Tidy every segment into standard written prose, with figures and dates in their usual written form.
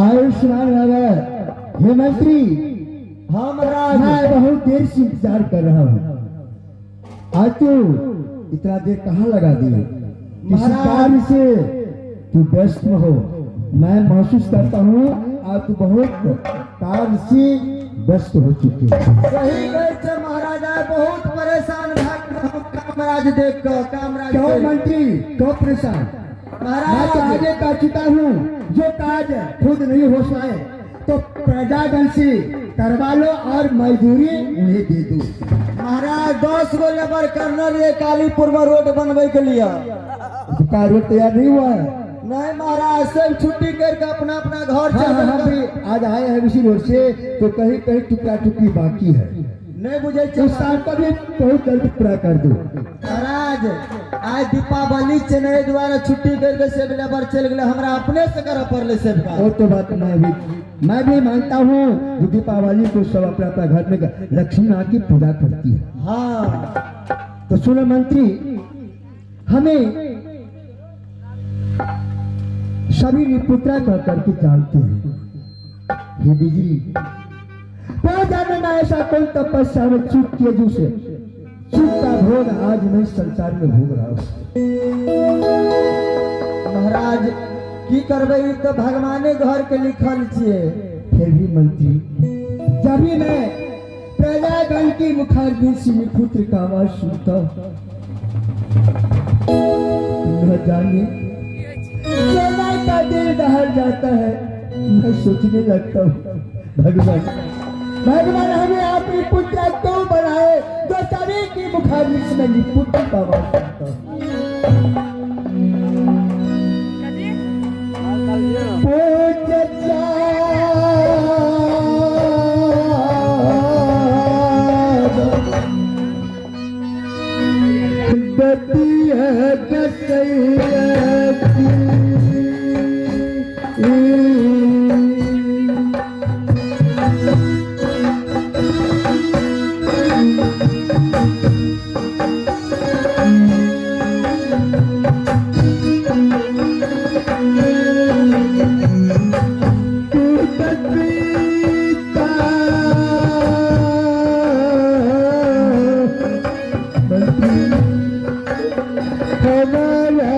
आयुष्मान हे मंत्री। हाँ महाराज, मैं बहुत देर से इंतजार कर रहा हूँ। आज तू इतना देर कहाँ लगा दी? किसी कार्य से तू व्यस्त हो, मैं महसूस करता हूँ। आज तू बहुत कार्य से व्यस्त हो चुकी है। सही कहते महाराजा, बहुत परेशान कामराज देख कर। कामराज क्यों मंत्री, क्यों परेशान? मैं तो आगे कर चुका हूँ। जो काज खुद नहीं हो पाए तो प्रजागण से करवा लो और मजदूरी उन्हें दे दो। महाराज 10 गो लेबर करना रहे कालीपुर में रोड बनवे के लिए। उसका रोड तैयार नहीं हुआ है? नहीं महाराज, सब छुट्टी करके अपना अपना घर चल। हम भी आज आए हैं उसी रोड से, तो कहीं कहीं टुकड़ा टुकड़ी बाकी है। नहीं बुझे उस साल का भी बहुत जल्दी पूरा कर दो। महाराज आज दीपावली चेन्नई द्वारा छुट्टी करके सब लेबर चल गए, हमरा अपने से करे पड़ले सब का। वो तो बात मैं भी मानता हूँ। दीपावली को सब अपना अपना घर में लक्ष्मी माँ की पूजा करती है। हाँ तो सुनो मंत्री, हमें सभी निपुत्रा कह करके जानते हैं। ये बिजली जाने ना ऐसा कोई तपस्या में चूक किए जिसे चूक का भोग आज मैं संसार में भोग रहा हूँ। महाराज की करबे, तो भगवाने घर के लिखल छे। फिर भी मंत्री, जब भी मैं प्रजागण की मुखारबिंद से पुत्र का आवाज सुनता हूँ, न जाने समय का दिल दहल जाता है। मैं सोचने लगता हूँ, भगवान हमें अपनी पुत्र क्यों बनाए जो सभी की मुखारबिंद में पुत्र का आवाज सुनता हूँ। हमारा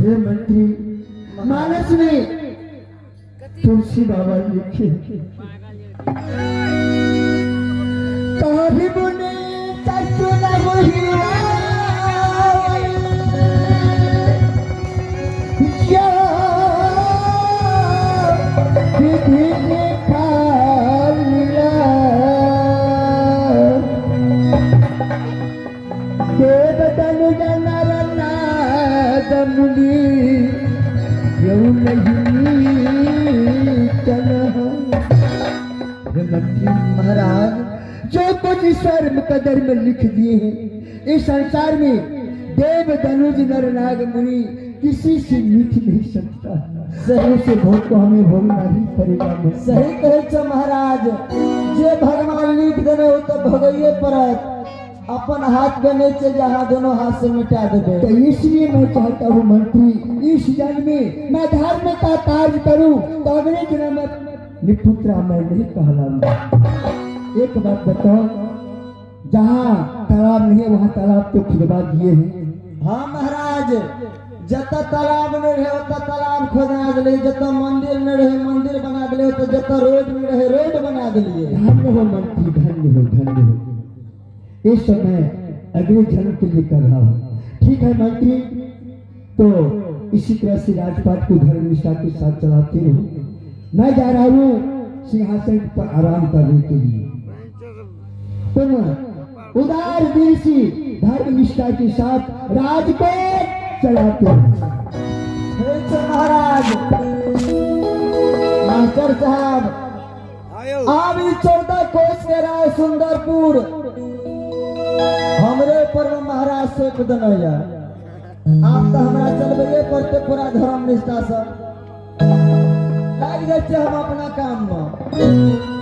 हे मंत्री, मानस में तुलसी बाबा लिखे मुने महाराज, जो कुछ ईश्वर मुकद्दर में लिख दिए हैं, इस संसार में देव धनुज नर नाग मुनि किसी से मिट नहीं सकता। सही से भोग को हमें भोगना ही पड़ेगा। सही कहे छ महाराज, जे भगवान लिख देने हो तो भोगइए पड़त। अपन हाथ में नहीं चल जहाँ दोनों हाथ से मिटा देवे। तो इसलिए मैं चाहता हूँ मंत्री, इस जन्म में मैं धर्म का कार्य करूँ तो अगले जन्म में निपुत्रा मैं नहीं कहलाऊंगा। एक बात बताओ, जहाँ तालाब नहीं है वहाँ तालाब तो खुदवा दिए हैं। हाँ महाराज, जता तालाब में रहे होता तालाब खोदना दिले, जता मंदिर में रहे मंदिर बना दिले, तो जता रोड में रहे रोड बना दिलिए। धन्य हो मंत्री, धन्य हो, धन्य हो। इस समय अगले जन्म के लिए कर रहा हूँ। ठीक है मंत्री, तो इसी तरह से राजपाट को धर्म निष्ठा के साथ चलाते रहो। मैं जा रहा हूँ सिंहासन पर आराम करने के लिए। तुम उदार दिल से धर्म निष्ठा के साथ राजकोट चलाते हो। महाराज, मास्टर साहब, आप 14 कोस के राय सुंदरपुर हमरे पर महाराज से कुदनैया। आप तो हमारा चलबे करते पूरा धर्म निष्ठा से लाग जाते हम अपना काम में।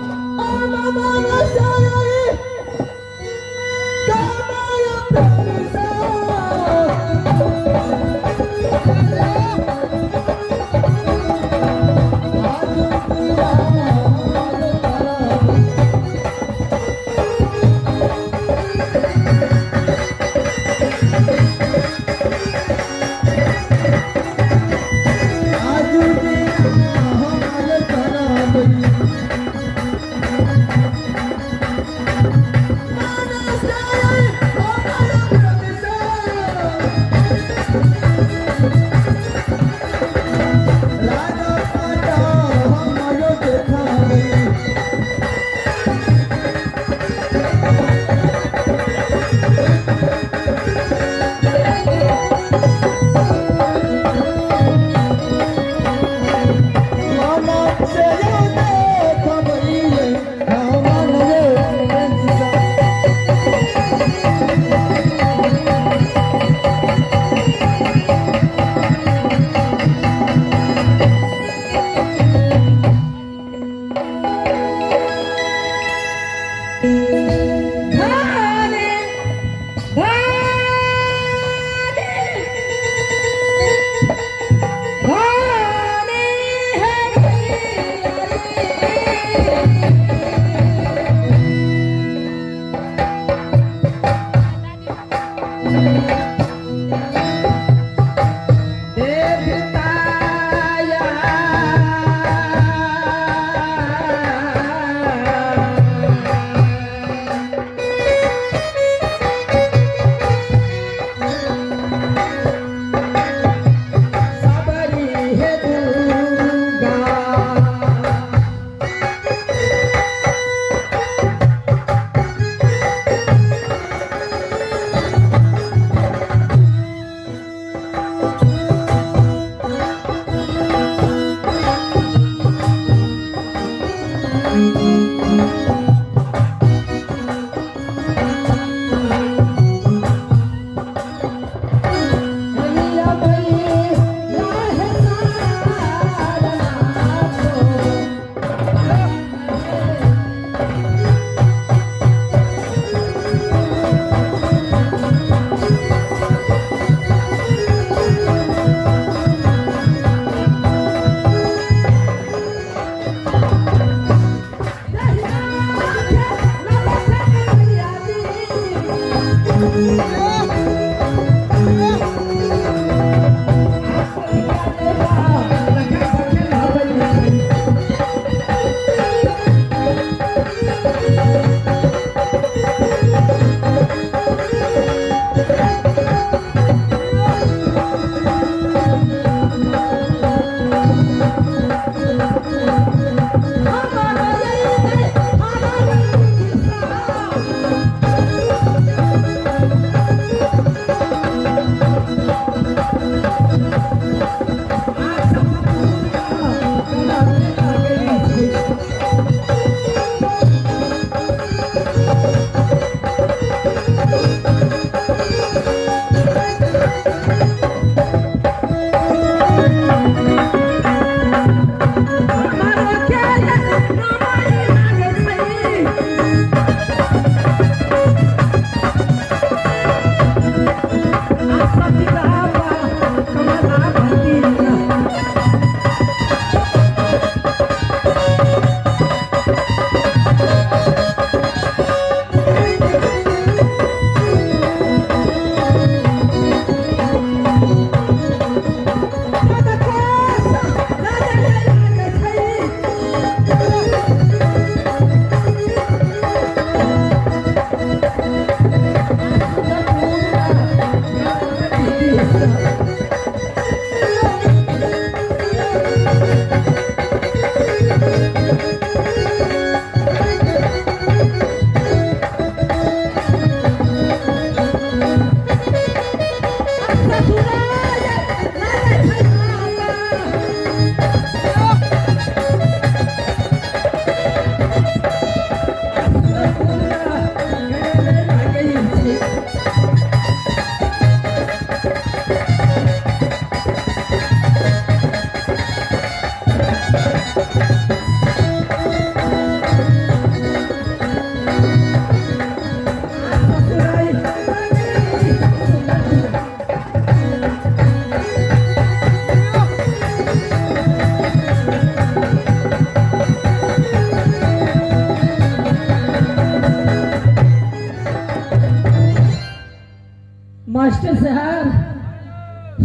मास्टर साहब,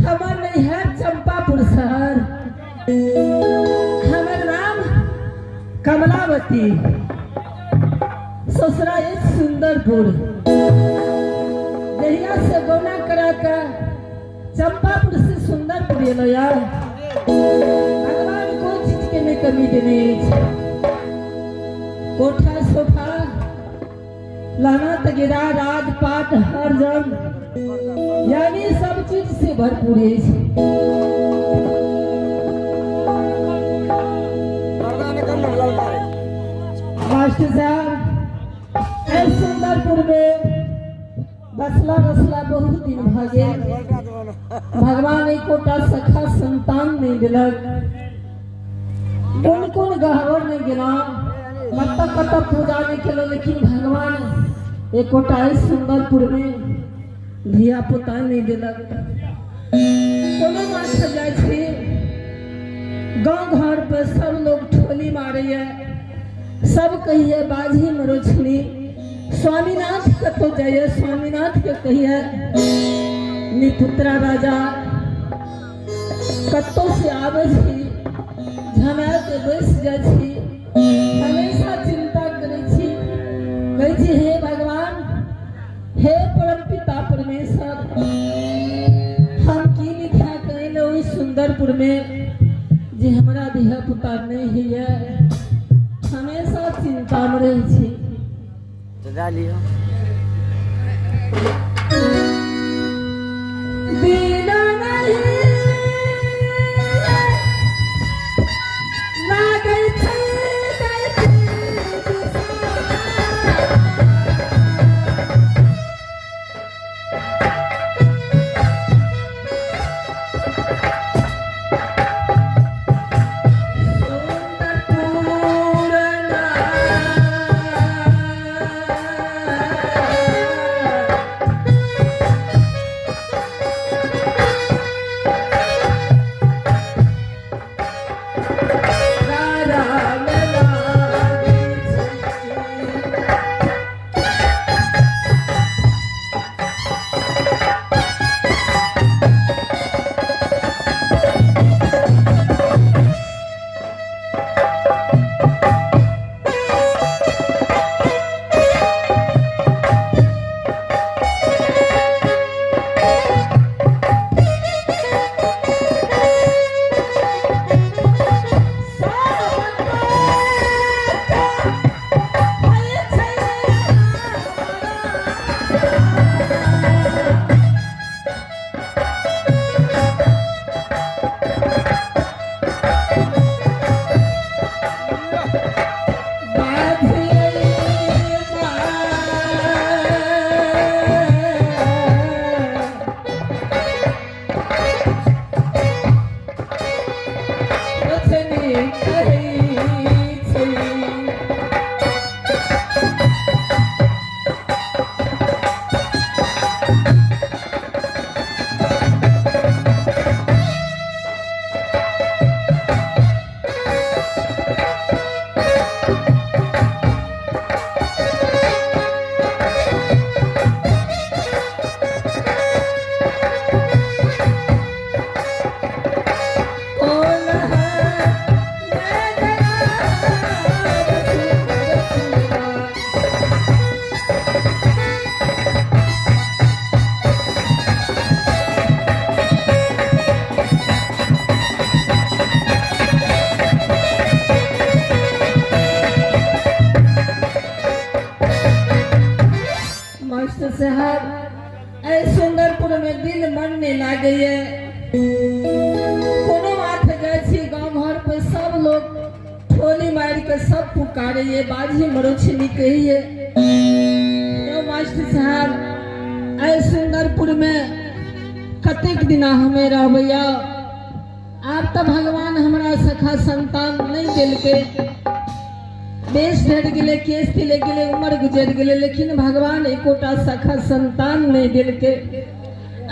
हमार नहीं है चंपापुर शहर। हमार नाम कमलावती, ससुरा एक सुंदरपुर। दहिया से गौना करा कर चंपापुर से सुंदरपुर एलो यार। भगवान को चीज के में कमी देने, कोठा सोफा लाना तगेरा राजपाट हर जन, यानी सब चीज से भरपूर है। मास्टर साहब, इस सुंदरपुर में बसला बसला बहुत दिन भागे। भगवान एक कोटा सखा संतान नहीं दिलक। कौन कौन गहवर नहीं गिरा, कत्ता कत्ता पूजा नहीं खेलो, लेकिन भगवान एक कोटा इस सुंदरपुर में धिया पुता नहीं दिलक। कोनो मास्टर जाय छे, गांव घर पे सब लोग ठोली मारे है, सब कहिए बाजी मरो छली। स्वामीनाथ कतो जाइए, स्वामीनाथ के कहिए निपुत्रा राजा कतो से आवे छी, झमेल के बैस जाय छी, हमेशा चिंता करे छी, कहै छी हे भगवान, हे परम पिता परमेश्वर, हम की लिखा कहले ओई सुंदरपुर में जे हमरा धिया पुता नहीं है, हमेशा चिंता में रही छी। बिना नहीं लागै छै मास्टर साहब ऐ सुंदरपुर में दिल मनने लागे ये कोनो बात गए छी गांव घर पे सब लोग ठोली मार के सब पुकारे ये बाजी मरोछनी कहिए यो मास्टर साहब ऐ सुंदरपुर में कतेक दिना हमें रहबैया आप तो भगवान हमरा सखा संतान नहीं दिल के देश ढर गेले केस तिले गेले उम्र गुजर गेले लेकिन भगवान एकोटा सखा संतान नहीं दिल के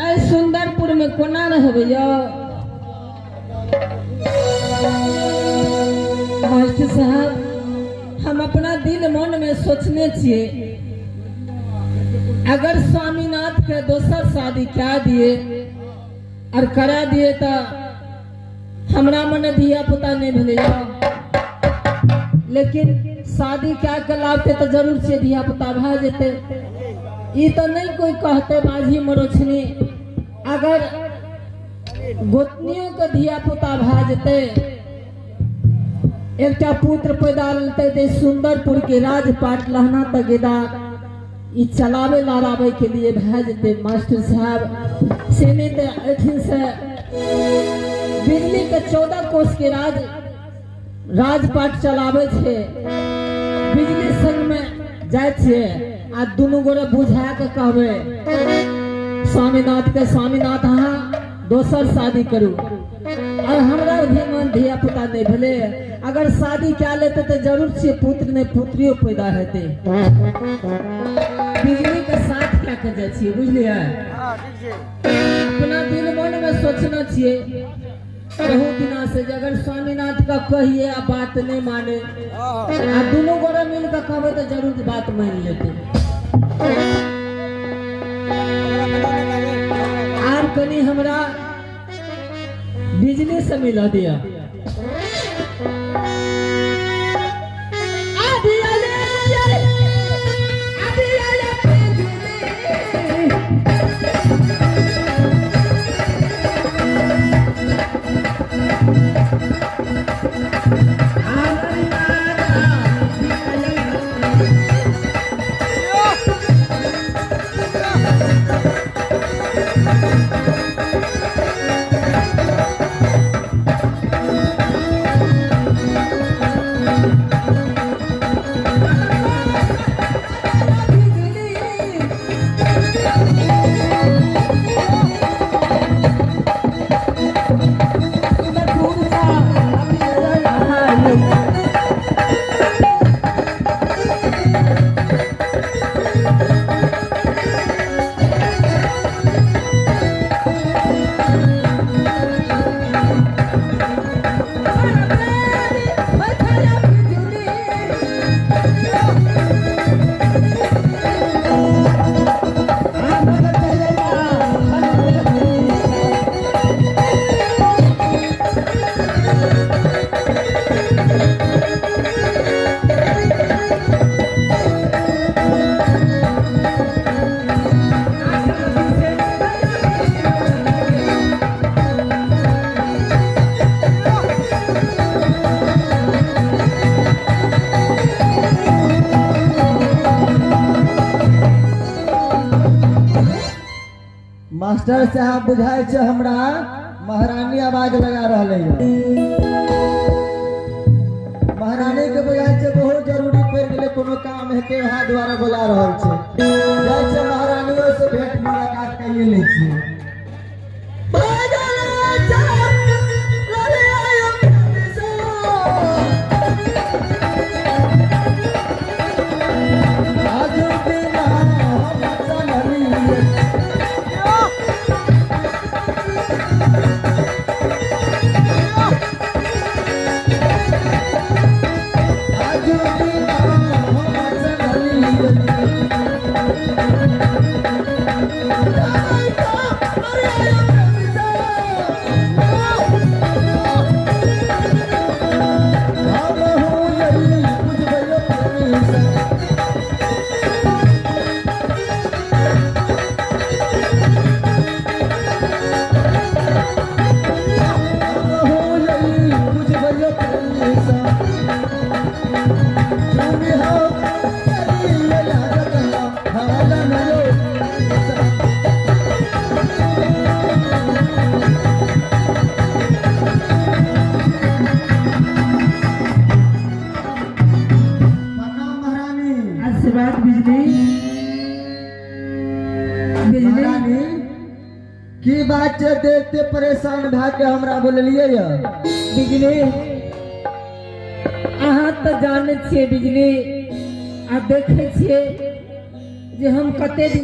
ऐ सुंदरपुर में कोना रहबैया मास्टर साहब हम अपना दिल मन में सोचने छिए अगर स्वामीनाथ के दोसर शादी क्या दिए और करा दिए तो हमरा मन धिया पुता नहीं भैया लेकिन शादी क्या कराते तो जरूर से धिया पुता भा जेते ये तो नहीं कोई कहते माझी मरोछनी अगर गोतनियों के धिया पुता भा जेते एकटा पुत्र पैदा लेते दे सुंदरपुर के राजपाट लहना तगेदा ई चलावे लड़ावे के लिए भा जेते मास्टर साहब से नहीं तो अखिन से दिल्ली के 14 कोस के राजपाट चलावे छे बिजली संग में जाए छे आ दुनू गोरे बुझा के कहबे स्वामीनाथ हाँ दोसर शादी करू और हमरा धीमन धिया पुता नहीं भले अगर शादी क्या लेते तो जरूर से पुत्र ने पुत्रियों पैदा होते बिजली के साथ क्या कर जाए छिए बुझलिए अपना दिल मन में सोचना चाहिए बहुत दिना से अगर स्वामीनाथ का कहिए आ बात नहीं माने आ दोनों गोरे मिल कर कहबे तो जरूर बात मान लेते आर कनी हमरा बिजली से मिला दिया मास्टर साहब बुझाई छे हमरा महारानी आवाज लगा रहले महारानी के बुझाई छे बहुत जरूरी पड़ गेले कोनो काम हेते वहा द्वारा बुला रहल छे जाय छे महारानियों से भेंट मुलाकात कइए ले छी बात बिजली बिजली महारानी की बात छै देखते परेशान भए के हमरा बोललिए बिजली अहाँ तो जाने छिए बिजली आ देखे छिए जे हम कते दिन